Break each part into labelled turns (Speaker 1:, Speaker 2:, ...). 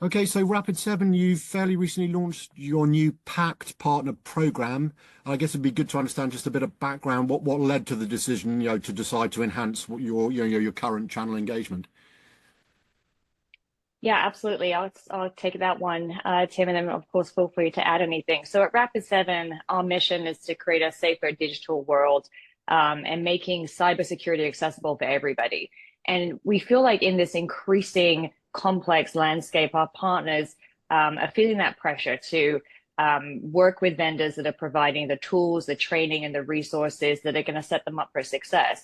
Speaker 1: Okay, so Rapid7, you've fairly recently launched your new PACT Partner Program. I guess it'd be good to understand just a bit of background, what led to the decision, to decide to enhance what your current channel engagement.
Speaker 2: Yeah, absolutely. I'll take that one, Tim, and then of course feel free to add anything. So at Rapid7, our mission is to create a safer digital world and making cybersecurity accessible for everybody. And we feel like in this increasing complex landscape, our partners are feeling that pressure to work with vendors that are providing the tools, the training, and the resources that are going to set them up for success.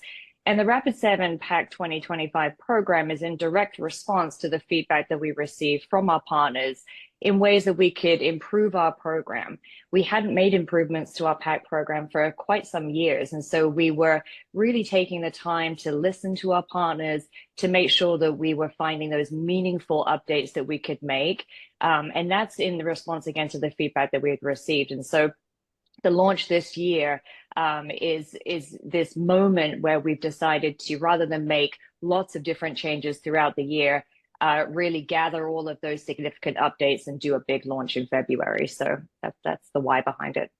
Speaker 2: And the Rapid7 PACT 2025 program is in direct response to the feedback that we received from our partners in ways that we could improve our program. We hadn't made improvements to our PACT program for quite some years. And so we were really taking the time to listen to our partners to make sure that we were finding those meaningful updates that we could make. And that's in response again to the feedback that we had received. And so the launch this year is this moment where we've decided to, rather than make lots of different changes throughout the year, really gather all of those significant updates and do a big launch in February. So that's the why behind it.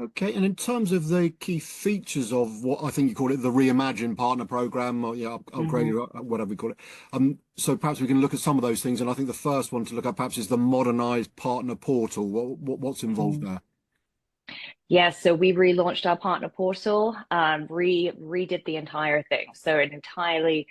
Speaker 1: Okay, and in terms of the key features of what I think you call it, the Reimagined Partner Program, or upgraded, whatever we call it. So perhaps we can look at some of those things. And I think the first one to look at perhaps is the Modernised Partner Portal. What's involved there?
Speaker 2: Yeah, so we relaunched our partner portal, redid the entire thing. So an entirely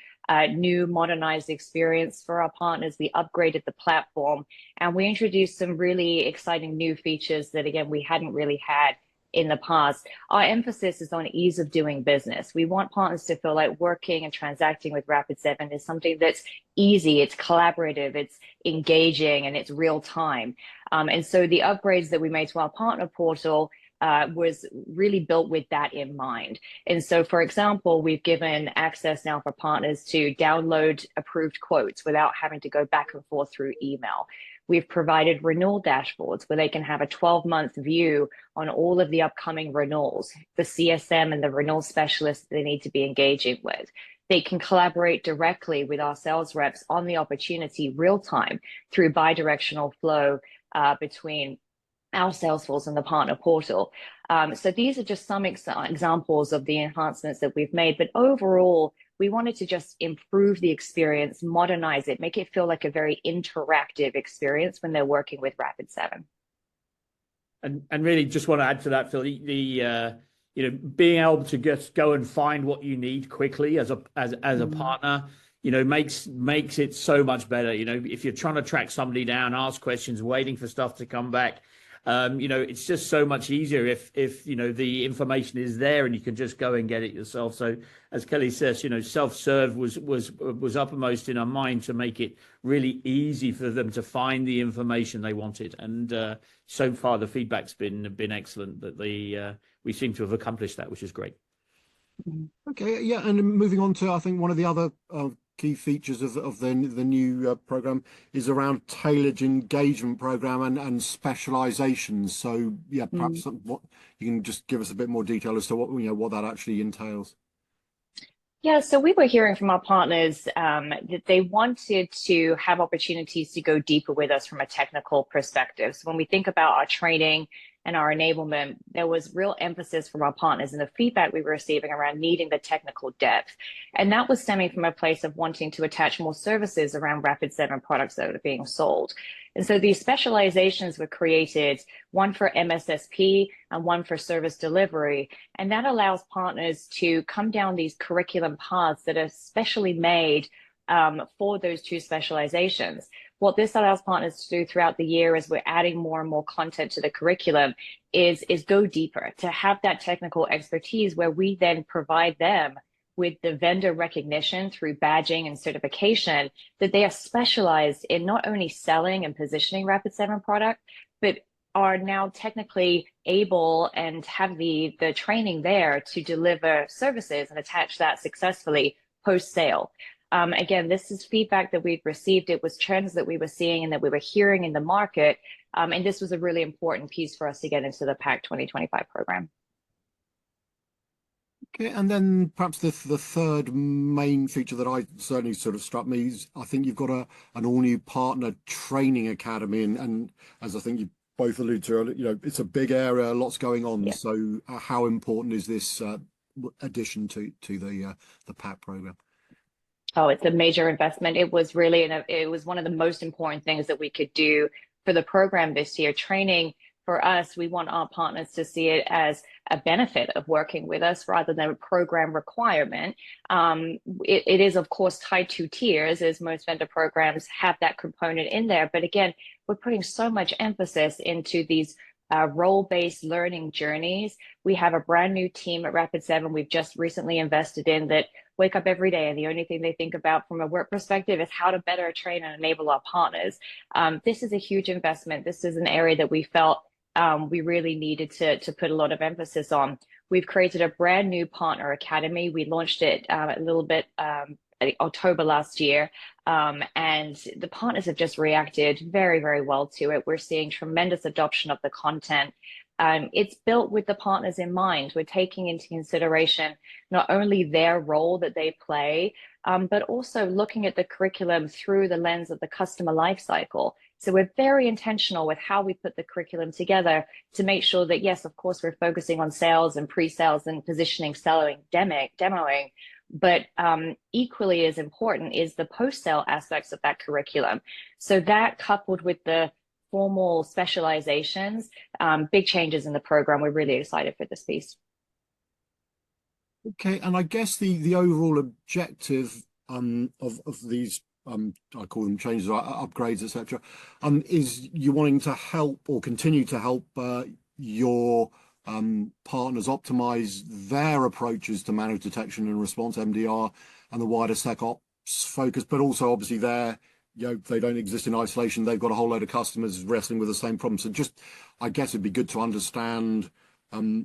Speaker 2: new modernized experience for our partners. We upgraded the platform and we introduced some really exciting new features that, again, we hadn't really had in the past. Our emphasis is on ease of doing business. We want partners to feel like working and transacting with Rapid7 is something that's easy, it's collaborative, it's engaging, and it's real time. And so the upgrades that we made to our partner portal was really built with that in mind. And so, for example, we've given access now for partners to download approved quotes without having to go back and forth through email. We've provided renewal dashboards where they can have a 12-month view on all of the upcoming renewals, the CSM and the renewal specialists they need to be engaging with. They can collaborate directly with our sales reps on the opportunity real time through bi-directional flow between our Salesforce and the partner portal. So these are just some examples of the enhancements that we've made. But overall, we wanted to just improve the experience, modernize it, make it feel like a very interactive experience when they're working with Rapid7.
Speaker 3: And really just want to add to that, Phil, being able to just go and find what you need quickly as a partner, makes it so much better. If you're trying to track somebody down, ask questions, waiting for stuff to come back, it's just so much easier if the information is there and you can just go and get it yourself. So as Kelly says, self-serve was uppermost in our mind to make it really easy for them to find the information they wanted. And so far the feedback's been excellent that we seem to have accomplished that, which is great.
Speaker 1: Okay, yeah, and moving on to, I think, one of the other key features of the new program is around tailored engagement program and specializations. So yeah, perhaps what you can just give us a bit more detail as to what that actually entails.
Speaker 2: Yeah, so we were hearing from our partners that they wanted to have opportunities to go deeper with us from a technical perspective. So when we think about our training and our enablement, there was real emphasis from our partners and the feedback we were receiving around needing the technical depth. And that was stemming from a place of wanting to attach more services around Rapid7 products that are being sold. And so these specializations were created, one for MSSP and one for service delivery. And that allows partners to come down these curriculum paths that are specially made for those two specializations. What this allows partners to do throughout the year as we're adding more and more content to the curriculum is go deeper, to have that technical expertise where we then provide them with the vendor recognition through badging and certification that they are specialized in not only selling and positioning Rapid7 product, but are now technically able and have the training there to deliver services and attach that successfully post-sale. Again, this is feedback that we've received. It was trends that we were seeing and that we were hearing in the market. And this was a really important piece for us to get into the PACT 2025 program.
Speaker 1: Okay, and then perhaps the third main feature that I certainly sort of struck me is I think you've got an all-new partner training academy, and as I think you both alluded to, it's a big area, lots going on.
Speaker 2: Yeah.
Speaker 1: So how important is this addition to the PACT program?
Speaker 2: Oh, it's a major investment. It was really, it was one of the most important things that we could do for the program this year. Training for us, we want our partners to see it as a benefit of working with us rather than a program requirement. It is, of course, tied to tiers, as most vendor programs have that component in there. But again, we're putting so much emphasis into these role-based learning journeys. We have a brand new team at Rapid7 we've just recently invested in that wake up every day and the only thing they think about from a work perspective is how to better train and enable our partners. This is a huge investment. This is an area that we felt we really needed to put a lot of emphasis on. We've created a brand new partner academy. We launched it a little bit October last year, and the partners have just reacted very, very well to it. We're seeing tremendous adoption of the content. It's built with the partners in mind. We're taking into consideration not only their role that they play, but also looking at the curriculum through the lens of the customer lifecycle. So we're very intentional with how we put the curriculum together to make sure that, yes, of course, we're focusing on sales and pre-sales and positioning, selling, demoing, but equally as important is the post-sale aspects of that curriculum. So that coupled with the formal specializations, big changes in the program. We're really excited for this piece.
Speaker 1: Okay, and I guess the overall objective of these I call them changes, upgrades, etc., is you wanting to help or continue to help your partners optimize their approaches to managed detection and response, MDR, and the wider SecOps focus, but also obviously they don't exist in isolation. They've got a whole load of customers wrestling with the same problem. So just, I guess it'd be good to understand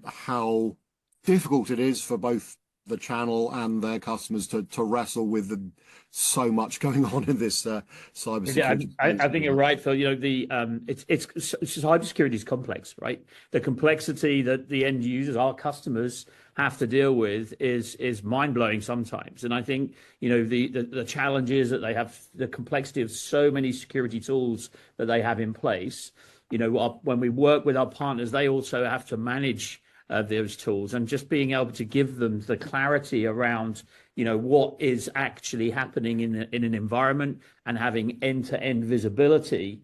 Speaker 1: how difficult it is for both the channel and their customers to wrestle with so much going on in this cybersecurity.
Speaker 3: Yeah, I think you're right, Phil. Cybersecurity is complex, right? The complexity that the end users, our customers, have to deal with is mind-blowing sometimes. And I think the challenges that they have, the complexity of so many security tools that they have in place. When we work with our partners, they also have to manage those tools, and just being able to give them the clarity around what is actually happening in an environment, and having end-to-end visibility,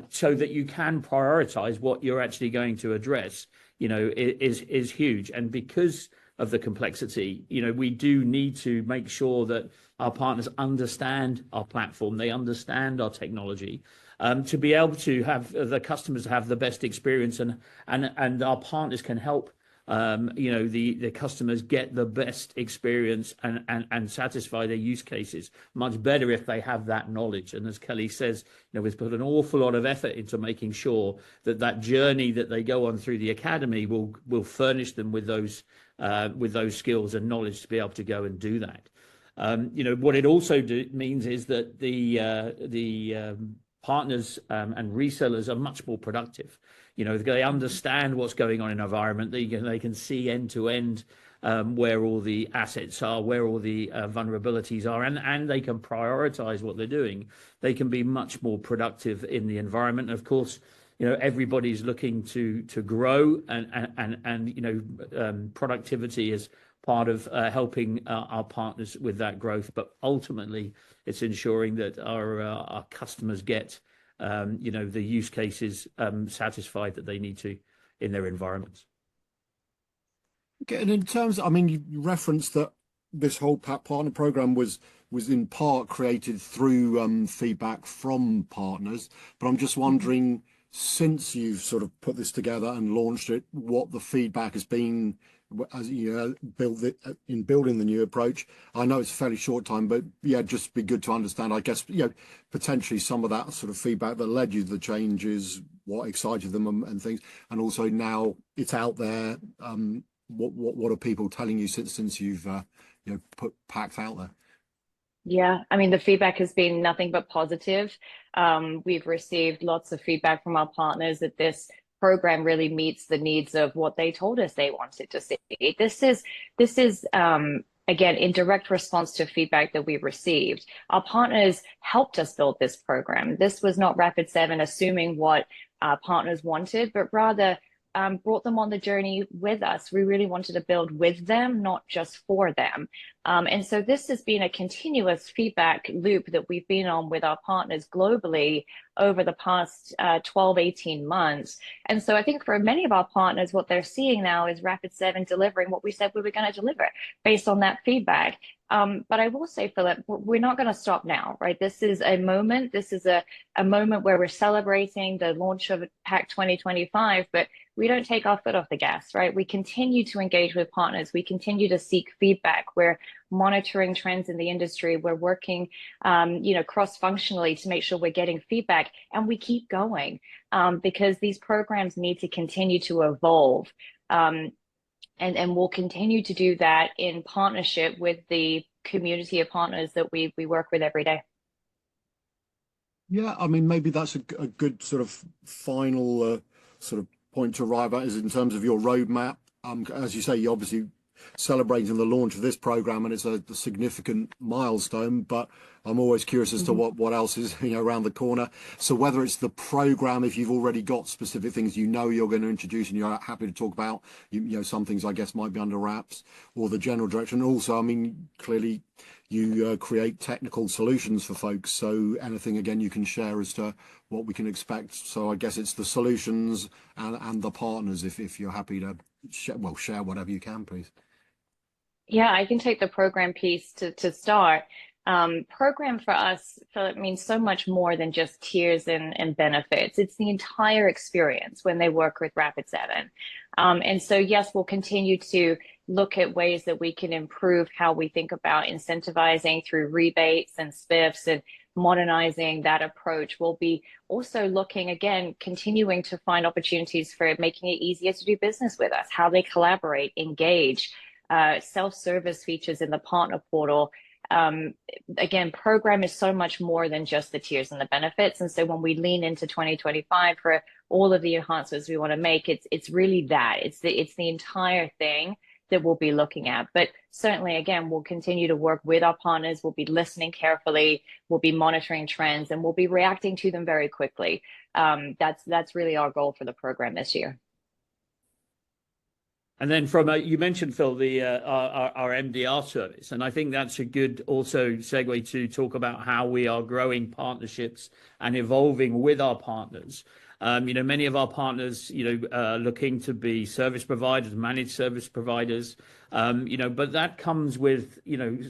Speaker 3: so that you can prioritize what you're actually going to address is huge. And because of the complexity, we do need to make sure that our partners understand our platform, they understand our technology, to be able to have the customers have the best experience, and our partners can help the customers get the best experience and satisfy their use cases much better if they have that knowledge. And as Kelly says, we've put an awful lot of effort into making sure that journey that they go on through the academy will furnish them with those skills and knowledge to be able to go and do that. What it also means is that the partners and resellers are much more productive. They understand what's going on in an environment. They can see end to end where all the assets are, where all the vulnerabilities are, and they can prioritize what they're doing. They can be much more productive in the environment. And of course, everybody's looking to grow, and productivity is part of helping our partners with that growth. But ultimately, it's ensuring that our customers get the use cases satisfied that they need to in their environments.
Speaker 1: Okay, and in terms, you referenced that this whole PACT Partner Program was in part created through feedback from partners, but I'm just wondering, since you've sort of put this together and launched it, what the feedback has been as building the new approach. I know it's a fairly short time, but just be good to understand, I guess, potentially some of that sort of feedback that led you to the changes, what excited them and things, and also now it's out there. What are people telling you since you've put PACT out there?
Speaker 2: Yeah, I mean, the feedback has been nothing but positive. We've received lots of feedback from our partners that this program really meets the needs of what they told us they wanted to see. This is again in direct response to feedback that we received. Our partners helped us build this program. This was not Rapid7 assuming what our partners wanted, but rather brought them on the journey with us. We really wanted to build with them, not just for them. And so this has been a continuous feedback loop that we've been on with our partners globally over the past 12, 18 months. And so I think for many of our partners, what they're seeing now is Rapid7 delivering what we said we were going to deliver based on that feedback. But I will say, Philip, we're not going to stop now, right? This is a moment. This is a moment where we're celebrating the launch of PACT 2025, but we don't take our foot off the gas, right? We continue to engage with partners. We continue to seek feedback. We're monitoring trends in the industry. We're working, cross-functionally to make sure we're getting feedback, and we keep going because these programs need to continue to evolve. And we'll continue to do that in partnership with the community of partners that we work with every day.
Speaker 1: Yeah, I mean, maybe that's a good sort of final sort of point to arrive at is in terms of your roadmap. As you say, you're obviously celebrating the launch of this program, and it's a significant milestone, but I'm always curious as to what else is around the corner. So whether it's the program, if you've already got specific things you're going to introduce and you're happy to talk about, some things I guess might be under wraps, or the general direction. Also, I mean, clearly you create technical solutions for folks, so anything again you can share as to what we can expect. So I guess it's the solutions and the partners, if you're happy to share whatever you can, please.
Speaker 2: Yeah, I can take the program piece to start. Program for us, Philip, means so much more than just tiers and benefits. It's the entire experience when they work with Rapid7. And so, yes, we'll continue to look at ways that we can improve how we think about incentivizing through rebates and spiffs and modernizing that approach. We'll be also looking, again, continuing to find opportunities for making it easier to do business with us, how they collaborate, engage, self-service features in the partner portal. Again, program is so much more than just the tiers and the benefits. And so when we lean into 2025 for all of the enhancements we want to make, it's really that. It's the entire thing that we'll be looking at. But certainly, again, we'll continue to work with our partners. We'll be listening carefully. We'll be monitoring trends, and we'll be reacting to them very quickly. That's really our goal for the program this year.
Speaker 3: And then you mentioned, Phil, our MDR service, and I think that's a good also segue to talk about how we are growing partnerships and evolving with our partners. Many of our partners, are looking to be service providers, managed service providers, but that comes with,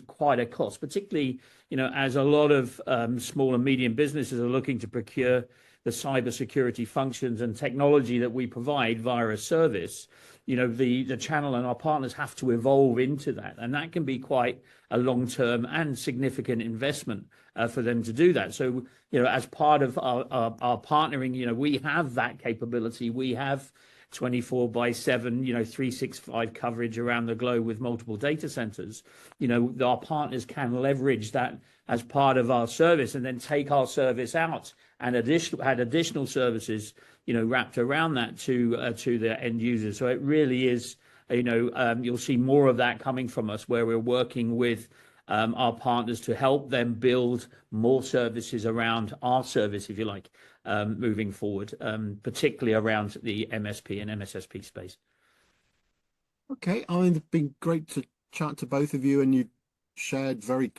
Speaker 3: quite a cost, particularly, as a lot of small and medium businesses are looking to procure the cybersecurity functions and technology that we provide via a service. The channel and our partners have to evolve into that, and that can be quite a long-term and significant investment for them to do that. So, as part of our partnering, we have that capability. We have 24/7, 365 coverage around the globe with multiple data centers. Our partners can leverage that as part of our service and then take our service out and add additional services, wrapped around that to the end users. So it really is, you'll see more of that coming from us, where we're working with our partners to help them build more services around our service, if you like, moving forward, particularly around the MSP and MSSP space.
Speaker 1: Okay, I mean, it's been great to chat to both of you, and you shared very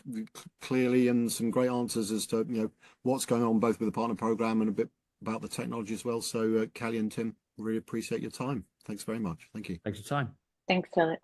Speaker 1: clearly and some great answers as to what's going on both with the partner program and a bit about the technology as well. So Callie and Tim, really appreciate your time. Thanks very much. Thank you.
Speaker 3: Thanks for your time.
Speaker 2: Thanks, Philip.